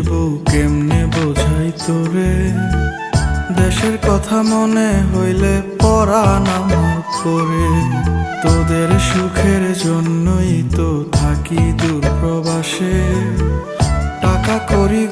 বউ কেমনে বোঝাই তোরে, দেশের কথা মনে হইলে পরাণ আমার পরে। তোদের সুখের জন্যই তো থাকি দূর প্রবাসে, টাকা করি